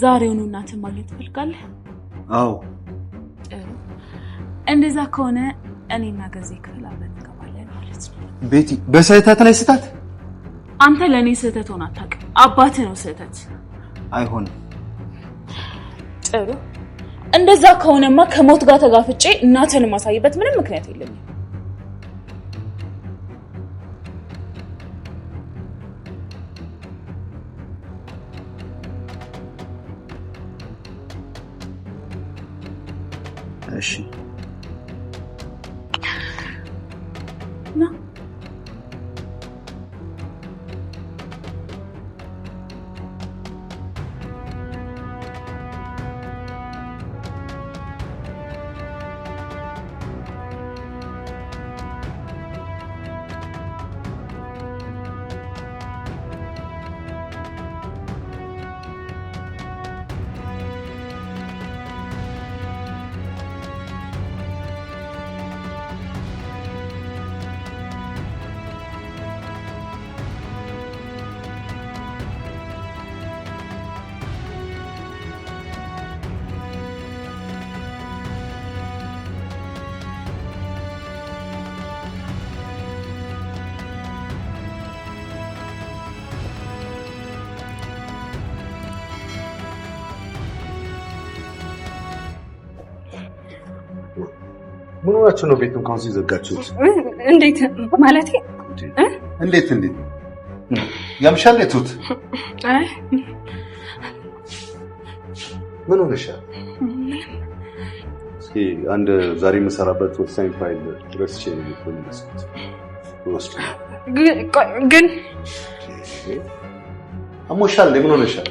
ዛሬውኑ እናትን ማግኘት ትፈልጋለህ? አዎ። እንደዛ ከሆነ እኔና ገዜ ክፍል አብረን እንገባለን ማለት ነው። ቤቲ በስህተት ላይ ስህተት? አንተ ለኔ ስህተት ሆነ አታውቅም። አባትህ ነው ስህተት። አይሆንም። ጥሩ። እንደዛ ከሆነማ ከሞት ጋር ተጋፍጬ እናትን ማሳይበት ምንም ምክንያት የለኝም። እሺ ና ምን ሆናችሁ ነው ቤቱን ካንሲ ዘጋችሁት? እንዴት ማለት እንዴት ያምሻል ለቱት? አይ ምን ሆነሻል? እስኪ አንድ ዛሬ መሰራበት ወሳኝ ፋይል ረስቼ ነው የምትመስሉት። ግን አሞሻል ምን ሆነሻል?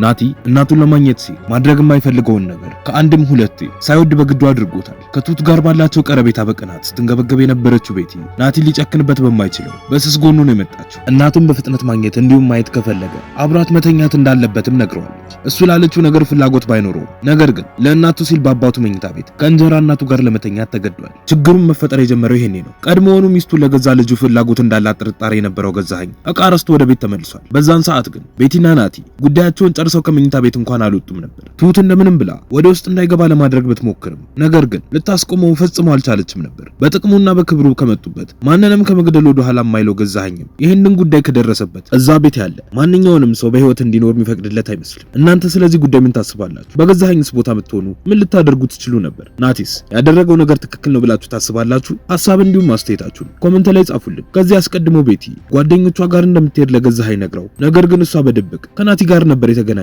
ናቲ እናቱን ለማግኘት ሲል ማድረግ የማይፈልገውን ነገር ከአንድም ሁለቴ ሳይወድ በግዱ አድርጎታል። ከቱት ጋር ባላቸው ቀረቤታ በቀናት ስትንገበገብ የነበረችው ቤቲ ናቲ ሊጨክንበት በማይችለው በስስ ጎኑ ነው የመጣችው። እናቱን በፍጥነት ማግኘት እንዲሁም ማየት ከፈለገ አብራት መተኛት እንዳለበትም ነግረዋለች። እሱ ላለችው ነገር ፍላጎት ባይኖረው ነገር ግን ለእናቱ ሲል በአባቱ መኝታ ቤት ከእንጀራ እናቱ ጋር ለመተኛት ተገዷል። ችግሩን መፈጠር የጀመረው ይሄኔ ነው። ቀድሞውኑ ሚስቱን ለገዛ ልጁ ፍላጎት እንዳላት ጥርጣሬ የነበረው ገዛኸኝ ዕቃ ረስቶ ወደ ቤት ተመልሷል። በዛን ሰዓት ግን ቤቲና ናቲ ጉዳያቸውን ሰው ከመኝታ ቤት እንኳን አልወጡም ነበር። ትሁት እንደምንም ብላ ወደ ውስጥ እንዳይገባ ለማድረግ ብትሞክርም ነገር ግን ልታስቆመው ፈጽሞ አልቻለችም ነበር። በጥቅሙና በክብሩ ከመጡበት ማንንም ከመግደል ወደ ኋላ የማይለው ገዛኸኝም ይሄንን ጉዳይ ከደረሰበት እዛ ቤት ያለ ማንኛውንም ሰው በህይወት እንዲኖር የሚፈቅድለት አይመስልም። እናንተ ስለዚህ ጉዳይ ምን ታስባላችሁ? በገዛኸኝስ ቦታ ብትሆኑ ምን ልታደርጉ ትችሉ ነበር? ናቲስ ያደረገው ነገር ትክክል ነው ብላችሁ ታስባላችሁ? ሐሳብ እንዲሁም አስተያየታችሁን ኮሜንት ላይ ጻፉልን። ከዚህ አስቀድሞ ቤቲ ጓደኞቿ ጋር እንደምትሄድ ለገዛኸኝ ነግረው ነገር ግን እሷ በድብቅ ከናቲ ጋር ነበር የተገናኘችው።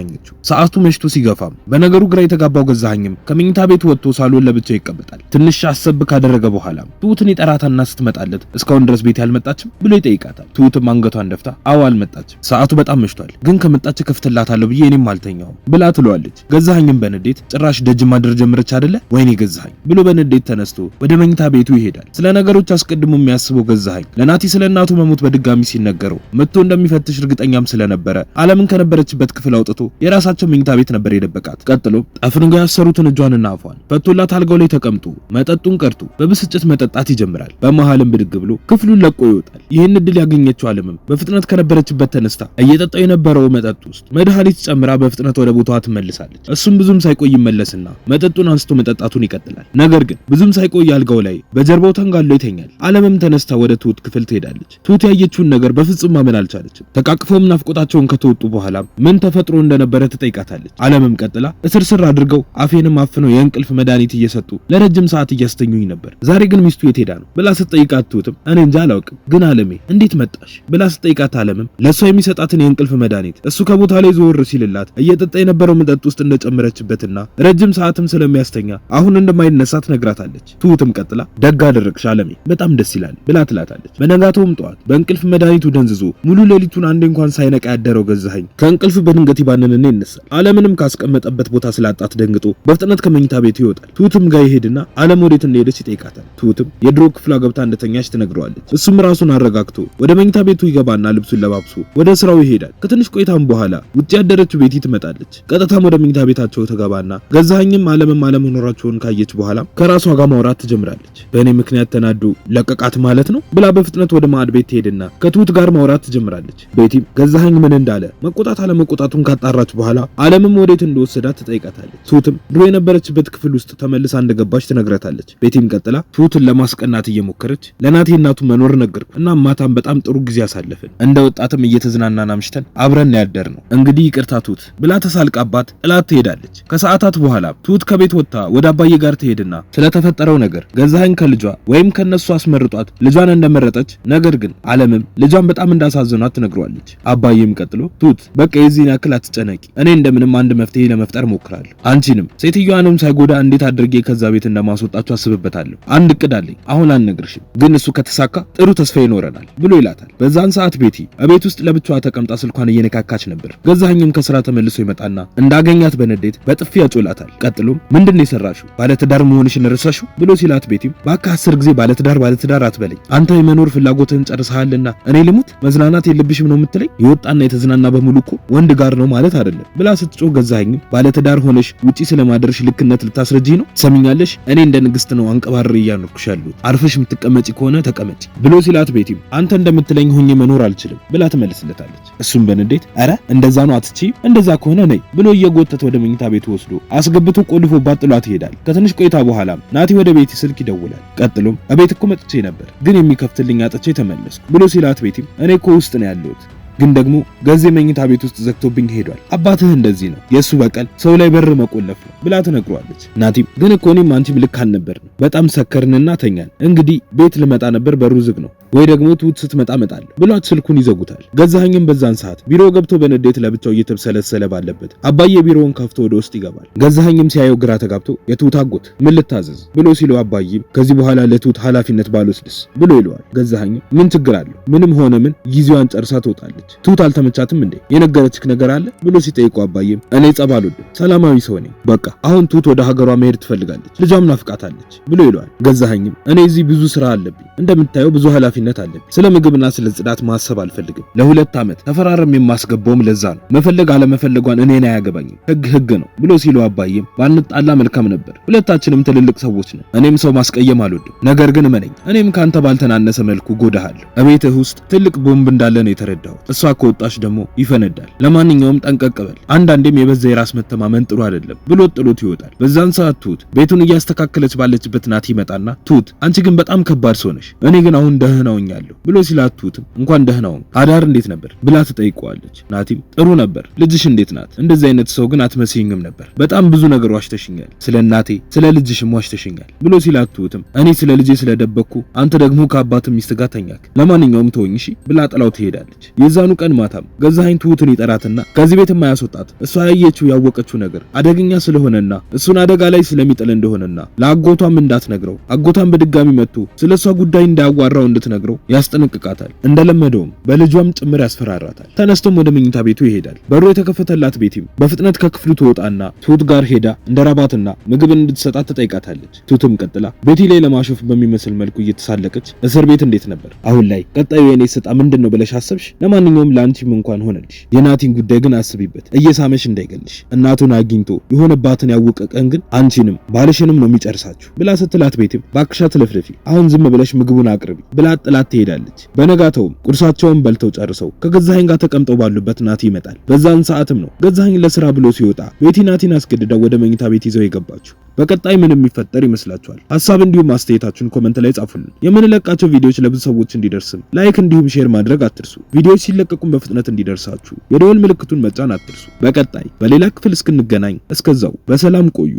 ሰዓቱ መሽቶ ሲገፋም በነገሩ ግራ የተጋባው ገዛኸኝም ከመኝታ ቤት ወጥቶ ሳሎን ለብቻው ይቀበጣል። ትንሽ አሰብ ካደረገ በኋላ ትሁትን ይጠራታና ስትመጣለት እስካሁን ድረስ ቤት ያልመጣችም ብሎ ይጠይቃታል። ትሁትም አንገቷን ደፍታ አዎ አልመጣችም፣ ሰዓቱ በጣም መሽቷል፣ ግን ከመጣች ከፍትላታለሁ ብዬ እኔም አልተኛውም ብላ ትለዋለች። ገዛኸኝም በንዴት ጭራሽ ደጅ ማድር ጀመረች አይደለ ወይኔ ገዛኸኝ ብሎ በንዴት ተነስቶ ወደ መኝታ ቤቱ ይሄዳል። ስለ ነገሮች አስቀድሞ የሚያስበው ገዛኸኝ ለናቲ ስለ እናቱ መሞት በድጋሚ ሲነገረው መጥቶ እንደሚፈትሽ እርግጠኛም ስለነበረ ዓለምን ከነበረችበት ክፍል አውጥቶ የራሳቸው መኝታ ቤት ነበር የደበቃት። ቀጥሎ ጠፍንጎ ያሰሩትን እጇንና አፏን ፈቶላት አልጋው ላይ ተቀምጦ መጠጡን ቀርቶ በብስጭት መጠጣት ይጀምራል። በመሃልም ብድግ ብሎ ክፍሉን ለቆ ይወጣል። ይህን እድል ያገኘችው ዓለምም በፍጥነት ከነበረችበት ተነስታ እየጠጣው የነበረው መጠጥ ውስጥ መድኃኒት ጨምራ በፍጥነት ወደ ቦታዋ ትመልሳለች። እሱም ብዙም ሳይቆይ ይመለስና መጠጡን አንስቶ መጠጣቱን ይቀጥላል። ነገር ግን ብዙም ሳይቆይ አልጋው ላይ በጀርባው ተንጋሎ ይተኛል። ዓለምም ተነስታ ወደ ትሁት ክፍል ትሄዳለች። ትሁት ያየችውን ነገር በፍጹም ማመን አልቻለችም። ተቃቅፈውም ናፍቆታቸውን ከተወጡ በኋላ ምን ተፈጥሮ እንደነበረ ትጠይቃታለች። ዓለምም ቀጥላ እስርስር አድርገው አፌንም አፍነው የእንቅልፍ መድኃኒት እየሰጡ ለረጅም ሰዓት እያስተኙኝ ነበር፣ ዛሬ ግን ሚስቱ የት ሄዳ ነው ብላ ስትጠይቃት ትሁትም እኔ እንጃ አላውቅም፣ ግን ዓለሜ እንዴት መጣሽ ብላ ስትጠይቃት ዓለምም ለሷ የሚሰጣትን የእንቅልፍ መድኃኒት እሱ ከቦታ ላይ ዞር ሲልላት እየጠጣ የነበረው መጠጥ ውስጥ እንደጨመረችበትና ረጅም ሰዓትም ስለሚያስተኛ አሁን እንደማይነሳ ትነግራታለች። ትሁትም ቀጥላ ደግ አደረግሽ ዓለሜ፣ በጣም ደስ ይላል ብላ ትላታለች። በነጋታውም ጠዋት በእንቅልፍ መድኃኒቱ ደንዝዞ ሙሉ ሌሊቱን አንዴ እንኳን ሳይነቃ ያደረው ገዛኸኝ ከእንቅልፍ በድንገት እየተባነነ ይነሳል። ዓለምንም ካስቀመጠበት ቦታ ስላጣት ደንግጦ በፍጥነት ከመኝታ ቤቱ ይወጣል። ትሁትም ጋር ይሄድና ዓለም ወዴት እንደሄደች ይጠይቃታል። ትሁትም የድሮ ክፍሏ ገብታ እንደተኛች ትነግረዋለች። እሱም ራሱን አረጋግቶ ወደ መኝታ ቤቱ ይገባና ልብሱን ለባብሶ ወደ ስራው ይሄዳል። ከትንሽ ቆይታም በኋላ ውጭ ያደረችው ቤቲ ትመጣለች። ቀጥታም ወደ መኝታ ቤታቸው ተገባና ገዛኸኝም ዓለምም አለመኖራቸውን ካየች በኋላ ከራሷ ጋር ማውራት ትጀምራለች። በእኔ ምክንያት ተናዱ ለቀቃት ማለት ነው ብላ በፍጥነት ወደ ማዕድ ቤት ትሄድና ከትሁት ጋር ማውራት ትጀምራለች። ቤቲም ገዛኸኝ ምን እንዳለ መቆጣት አለመቆጣቱን ካጣራች በኋላ ዓለምም ወዴት እንደወሰዳት ትጠይቃታለች። ትሁትም ድሮ የነበረችበት ክፍል ውስጥ ተመልሳ እንደገባች ትነግራታለች። ቤቲም ቀጥላ ትሁትን ለማስቀናት እየሞከረች ለናቴ እናቱ መኖር ነገርኩ እና ማታም በጣም ጥሩ ጊዜ አሳለፍን፣ እንደ ወጣትም እየተዝናናን አምሽተን አብረን ያደር ነው እንግዲህ ይቅርታ ትሁት ብላ ተሳልቃባት ጥላት ትሄዳለች። ከሰዓታት በኋላ ትሁት ከቤት ወጥታ ወደ አባዬ ጋር ትሄድና ስለተፈጠረው ነገር ገዛኸኝ ከልጇ ወይም ከነሱ አስመርጧት ልጇን እንደመረጠች ነገር ግን ዓለምም ልጇን በጣም እንዳሳዘኗት ትነግረዋለች። አባዬም ቀጥሎ ትሁት በቃ የዚህን ያክል አትጨነቂ፣ እኔ እንደምንም አንድ መፍትሄ ለመፍጠር ሞክራለሁ። አንቺንም ሴትዮዋንም ሳይጎዳ እንዴት አድርጌ ከዛ ቤት እንደማስወጣችሁ አስብበታለሁ። አንድ እቅድ አለኝ፣ አሁን አልነግርሽም፣ ግን እሱ ከተሳካ ጥሩ ተስፋ ይኖረናል ብሎ ይላታል። በዛን ሰዓት ቤቲ እቤት ውስጥ ለብቻዋ ተቀምጣ ስልኳን እየነካካች ነበር። ገዛኸኝም ከስራ ተመልሶ ይመጣና እንዳገኛት በንዴት በጥፊ ያጮላታል። ቀጥሎም ምንድነው የሰራሽው? ባለትዳር መሆንሽን ረሳሽው ብሎ ሲላት ቤቲም ባካ 10 ጊዜ ባለትዳር አትበለኝ፣ አንተ የመኖር ፍላጎትን ጨርሰሃልና እኔ ልሙት መዝናናት የለብሽም ነው የምትለኝ? የወጣና የተዝናና በሙሉ እኮ ወንድ ጋር ነው ማለት አይደለም ብላ ስትጮህ ገዛኸኝም ባለትዳር ሆነሽ ውጪ ስለማደርሽ ልክነት ልታስረጂ ነው? ሰሚኛለሽ? እኔ እንደ ንግስት ነው አንቀባር እያኖርኩሽ ያለሁት፣ አርፈሽ የምትቀመጪ ከሆነ ተቀመጪ ብሎ ሲላት ቤቲም አንተ እንደምትለኝ ሆኜ መኖር አልችልም ብላ ትመልስለታለች። እሱም በንዴት አረ እንደዛ ነው አትችይም፣ እንደዛ ከሆነ ነይ ብሎ እየጎተተ ወደ መኝታ ቤቱ ወስዶ አስገብቶ ቆልፎባት ጥሏት ይሄዳል። ከትንሽ ቆይታ በኋላም ናቲ ወደ ቤቲ ስልክ ይደውላል። ቀጥሎም እቤት እኮ መጥቼ ነበር ግን የሚከፍትልኝ አጥቼ ተመለስኩ ብሎ ሲላት ቤቲም እኔ እኮ ውስጥ ነው ያለሁት ግን ደግሞ ገዜ መኝታ ቤት ውስጥ ዘግቶብኝ ሄዷል። አባትህ እንደዚህ ነው፣ የሱ በቀል ሰው ላይ በር መቆለፍ ነው ብላ ትነግረዋለች። ናቲም ግን እኮ እኔም አንቺም ልክ አልነበርንም፣ በጣም ሰከርንና ተኛን። እንግዲህ ቤት ልመጣ ነበር በሩ ዝግ ነው ወይ ደግሞ ትሁት ስትመጣ እመጣለሁ ብሏት ስልኩን ይዘጉታል። ገዛኸኝም በዛን ሰዓት ቢሮ ገብቶ በንዴት ለብቻው እየተብሰለሰለ ባለበት አባዬ ቢሮውን ከፍቶ ወደ ውስጥ ይገባል። ገዛኸኝም ሲያየው ግራ ተጋብቶ የትሁት አጎት ምን ልታዘዝ ብሎ ሲለው አባዬም ከዚህ በኋላ ለትሁት ኃላፊነት ባልወስድስ ብሎ ይለዋል። ገዛኸኝም ምን ችግር አለው? ምንም ሆነ ምን ጊዜዋን ጨርሳ ትወጣለች። ትሁት አልተመቻትም እንዴ? የነገረችክ ነገር አለ ብሎ ሲጠይቀው አባዬም እኔ ጸብ አልወድም፣ ሰላማዊ ሰው ነኝ። በቃ አሁን ትሁት ወደ ሀገሯ መሄድ ትፈልጋለች፣ ልጇም ናፍቃታለች ብሎ ይለዋል። ገዛኸኝም እኔ እዚህ ብዙ ስራ አለብኝ፣ እንደምታየው ብዙ ኃላፊነት አለብኝ። ስለ ምግብና ስለ ጽዳት ማሰብ አልፈልግም። ለ2 ዓመት ተፈራረም የማስገባውም ለዛ ነው። መፈለግ አለመፈለጓን እኔን አያገባኝም፣ ህግ ነው ብሎ ሲለው አባዬም ባንጣላ መልካም ነበር፣ ሁለታችንም ትልልቅ ሰዎች ነን። እኔም ሰው ማስቀየም አልወድም፣ ነገር ግን እመነኝ እኔም ካንተ ባልተናነሰ መልኩ ጎዳሃለሁ። እቤትህ ውስጥ ትልቅ ቦምብ እንዳለ ነው የተረዳሁት። እሷ ከወጣች ደግሞ ይፈነዳል። ለማንኛውም ጠንቀቅ በል። አንዳንዴም የበዛ የራስ መተማመን ጥሩ አይደለም ብሎ ጥሎት ይወጣል። በዛን ሰዓት ትሁት ቤቱን እያስተካከለች ባለችበት ናቲ ይመጣና ትሁት አንቺ ግን በጣም ከባድ ሰው ነሽ፣ እኔ ግን አሁን ደህና ሆኛለሁ ብሎ ሲላት ትሁትም እንኳን ደህና ሆንክ፣ አዳር እንዴት ነበር ብላ ትጠይቀዋለች። ናቲም ጥሩ ነበር፣ ልጅሽ እንዴት ናት? እንደዚህ አይነት ሰው ግን አትመስይኝም ነበር፣ በጣም ብዙ ነገር ዋሽተሽኛል፣ ስለ እናቴ ስለ ልጅሽም ዋሽተሽኛል ብሎ ሲላት ትሁትም እኔ ስለ ልጄ ስለደበቅኩ አንተ ደግሞ ከአባት ሚስት ጋር ተኛክ፣ ለማንኛውም ተወኝ እሺ ብላ ጥላው ትሄዳለች። የዛኑ ቀን ማታም ገዛኸኝ ትሁትን ይጠራትና ከዚህ ቤት የማያስወጣት እሷ ያየችው ያወቀችው ነገር አደገኛ ስለሆነና እሱን አደጋ ላይ ስለሚጥል እንደሆነና ለአጎቷም እንዳትነግረው አጎቷም በድጋሚ መጥቶ ስለሷ ጉዳይ እንዳያዋራው እንድትነግረው ያስጠነቅቃታል። እንደለመደውም በልጇም ጭምር ያስፈራራታል። ተነስቶም ወደ መኝታ ቤቱ ይሄዳል። በሩ የተከፈተላት ቤቲም በፍጥነት ከክፍሉ ትወጣና ትሁት ጋር ሄዳ እንደራባትና ምግብ እንድትሰጣት ትጠይቃታለች። ትሁትም ቀጥላ ቤቲ ላይ ለማሾፍ በሚመስል መልኩ እየተሳለቀች እስር ቤት እንዴት ነበር? አሁን ላይ ቀጣዩ የኔ ስጣ ምንድነው ብለሽ አሰብሽ? ለማንኛውም ለአንቺም እንኳን ሆነልሽ። የናቲን ጉዳይ ግን አስቢበት፣ እየሳመሽ እንዳይገልሽ። እናቱን አግኝቶ የሆነባትን ያወቀ ቀን ግን አንቺንም ባልሽንም ነው የሚጨርሳችሁ ብላ ስትላት ቤቲም ባክሻ ትለፍለፊ፣ አሁን ዝም ብለሽ ምግቡን አቅርቢ ብላ ጥላት ትሄዳለች። በነጋታውም ቁርሳቸውን በልተው ጨርሰው ከገዛኸኝ ጋር ተቀምጠው ባሉበት ናቲ ይመጣል። በዛን ሰዓትም ነው ገዛኸኝ ለስራ ብሎ ሲወጣ ቤቲ ናቲን አስገድደው ወደ መኝታ ቤት ይዘው የገባችው። በቀጣይ ምን የሚፈጠር ይመስላችኋል? ሐሳብ እንዲሁም አስተያየታችሁን ኮሜንት ላይ ጻፉልን። የምንለቃቸው ቪዲዮዎች ለብዙ ሰዎች እንዲደርስም ላይክ እንዲሁም ሼር ማድረግ አትርሱ። ቪዲዮዎች ሲለቀቁም በፍጥነት እንዲደርሳችሁ የደወል ምልክቱን መጫን አትርሱ። በቀጣይ በሌላ ክፍል እስክንገናኝ እስከዛው በሰላም ቆዩ።